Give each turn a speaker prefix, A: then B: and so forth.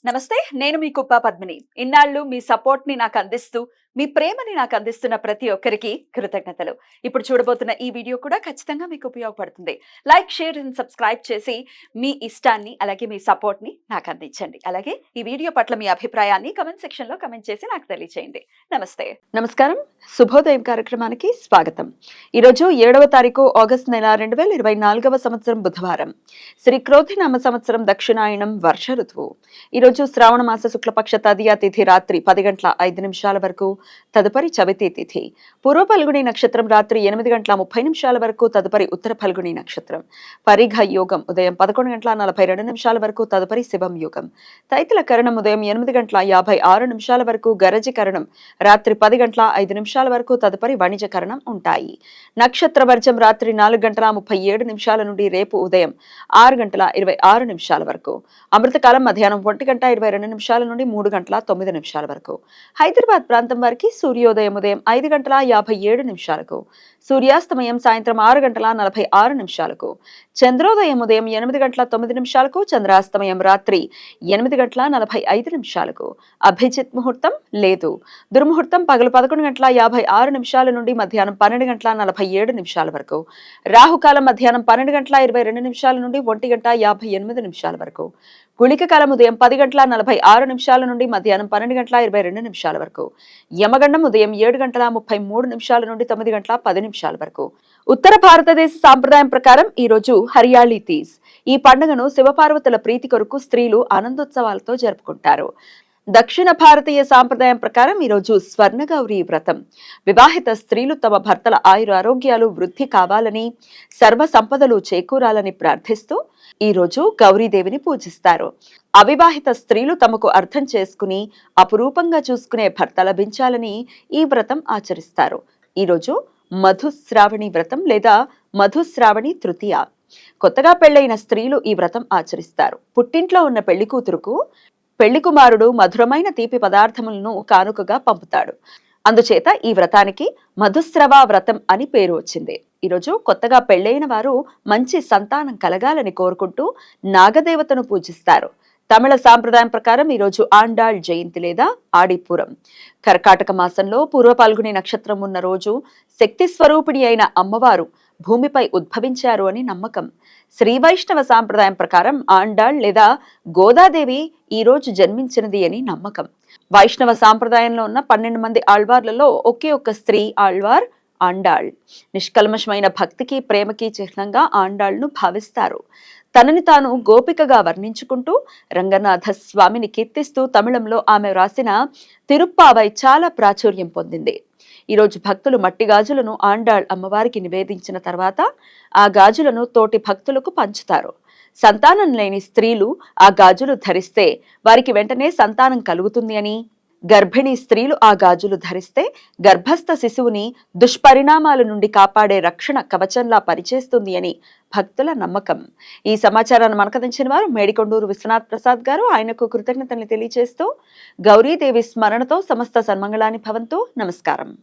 A: నమస్తే, నేను మీ కుప్ప పద్మిని. ఇన్నాళ్ళు మీ సపోర్ట్‌ని నాకందిస్తూ, మీ ప్రేమని నాకందిస్తున్న ప్రతి ఒక్కరికి కృతజ్ఞతలు. ఇప్పుడు చూడబోతున్న ఈ వీడియో కూడా ఖచ్చితంగా మీకు ఉపయోగపడుతుంది. లైక్, షేర్ అండ్ సబ్స్క్రైబ్ చేసి మీ ఇష్టాన్ని అలాగే మీ సపోర్ట్‌ని నాకందించండి. అలాగే ఈ వీడియో పట్ల మీ అభిప్రాయాన్ని కామెంట్ సెక్షన్‌లో కామెంట్ చేసి నాకు తెలియజేయండి. నమస్తే. నమస్కారం. శుభోదయం కార్యక్రమానికి స్వాగతం. ఈరోజు 7వ తారీఖు ఆగస్టు నెల 2024వ సంవత్సరం బుధవారం. శ్రీ క్రోధినామ సంవత్సరం దక్షిణాయనం వర్ష ఋతువు. ఈరోజు శ్రావణ మాస శుక్లపక్ష తదియా తిథి రాత్రి 10:05 వరకు, తదుపరి చవితి తిథి. పూర్వ ఫల్గుణి నక్షత్రం రాత్రి 8:30 వరకు, తదుపరి ఉత్తర ఫల్గుణి నక్షత్రం. పరిఘ యోగం ఉదయం 11:42 వరకు, తదుపరి శివం యోగం. తైతుల కరణం ఉదయం 8:56 వరకు, గరజి కరణం రాత్రి 10:05 వరకు, తదుపరి వణిజ కరణం ఉంటాయి. నక్షత్ర వర్జం రాత్రి 4:37 నుండి రేపు ఉదయం 6:26 వరకు. అమృతకాలం మధ్యాహ్నం 1:22 నుండి 3:09 వరకు. హైదరాబాద్ ప్రాంతం వారికి సూర్యోదయం ఉదయం 5:57, సూర్యాస్తమయం సాయంత్రం 6:46, చంద్రోదయం ఉదయం 8:09, చంద్రాస్తమయం రాత్రి 8:45. అభిజిత్ ముహూర్తం లేదు. దుర్ముహూర్తం పగలు 11:56 నుండి మధ్యాహ్నం 12:47 వరకు. రాహుకాలం మధ్యాహ్నం 12:22 నుండి 1:58 వరకు. గుళిక కాలం ఉదయం 10:46 నుండి మధ్యాహ్నం 12:22 వరకు. యమగండం ఉదయం 7:33 నుండి 9:10 వరకు. ఉత్తర భారతదేశ సాంప్రదాయం ప్రకారం ఈ రోజు హరియాళీ తీజ్. ఈ పండుగను శివపార్వతుల ప్రీతి కొరకు స్త్రీలు ఆనందోత్సవాలతో జరుపుకుంటారు. దక్షిణ భారతీయ సాంప్రదాయం ప్రకారం ఈరోజు స్వర్ణగౌరి వ్రతం. వివాహిత స్త్రీలు తమ భర్తల ఆయురారోగ్యాలు వృద్ధి కావాలని, సర్వ సంపదలు చేకూరాలని ప్రార్థిస్తూ ఈ రోజు గౌరీదేవిని పూజిస్తారు. అవివాహిత స్త్రీలు తమకు అర్థం చేసుకుని అపురూపంగా చూసుకునే భర్త లభించాలని ఈ వ్రతం ఆచరిస్తారు. ఈరోజు మధుశ్రావణి వ్రతం లేదా మధుశ్రావణి తృతీయ. కొత్తగా పెళ్లైన స్త్రీలు ఈ వ్రతం ఆచరిస్తారు. పుట్టింట్లో ఉన్న పెళ్లి కూతురుకు పెళ్లి కుమారుడు మధురమైన తీపి పదార్థములను కానుకగా పంపుతాడు. అందుచేత ఈ వ్రతానికి మధుస్రవ వ్రతం అని పేరు వచ్చింది. ఈరోజు కొత్తగా పెళ్లైన వారు మంచి సంతానం కలగాలని కోరుకుంటూ నాగదేవతను పూజిస్తారు. తమిళ సాంప్రదాయం ప్రకారం ఈరోజు ఆండాళ్ జయంతి లేదా ఆడిపురం. కర్కాటక మాసంలో పూర్వ పాల్గొని నక్షత్రం ఉన్న రోజు శక్తి స్వరూపిణి అయిన అమ్మవారు భూమిపై ఉద్భవించారు అని నమ్మకం. శ్రీ వైష్ణవ సాంప్రదాయం ప్రకారం ఆండాళ్ లేదా గోదాదేవి ఈ రోజు జన్మించినది అని నమ్మకం. వైష్ణవ సాంప్రదాయంలో ఉన్న 12 మంది ఆళ్వార్లలో ఒకే ఒక్క స్త్రీ ఆళ్వార్ ఆండాళ్. నిష్కల్మషమైన భక్తికి ప్రేమకి చిహ్నంగా ఆండాళ్ను భావిస్తారు. తనని తాను గోపికగా వర్ణించుకుంటూ రంగనాథ స్వామిని కీర్తిస్తూ తమిళంలో ఆమె రాసిన తిరుప్పావై చాలా ప్రాచుర్యం పొందింది. ఈరోజు భక్తులు మట్టి గాజులను ఆండాళ్ అమ్మవారికి నివేదించిన తర్వాత ఆ గాజులను తోటి భక్తులకు పంచుతారు. సంతానం లేని స్త్రీలు ఆ గాజులు ధరిస్తే వారికి వెంటనే సంతానం కలుగుతుంది అని, గర్భిణీ స్త్రీలు ఆ గాజులు ధరిస్తే గర్భస్థ శిశువుని దుష్పరిణామాల నుండి కాపాడే రక్షణ కవచంలా పనిచేస్తుంది అని భక్తుల నమ్మకం. ఈ సమాచారాన్ని మనకందించిన వారు మేడికొండూరు విశ్వనాథ్ ప్రసాద్ గారు. ఆయనకు కృతజ్ఞతలు తెలియజేస్తూ గౌరీదేవి స్మరణతో సమస్త సన్మంగళాని భవంతు. నమస్కారం.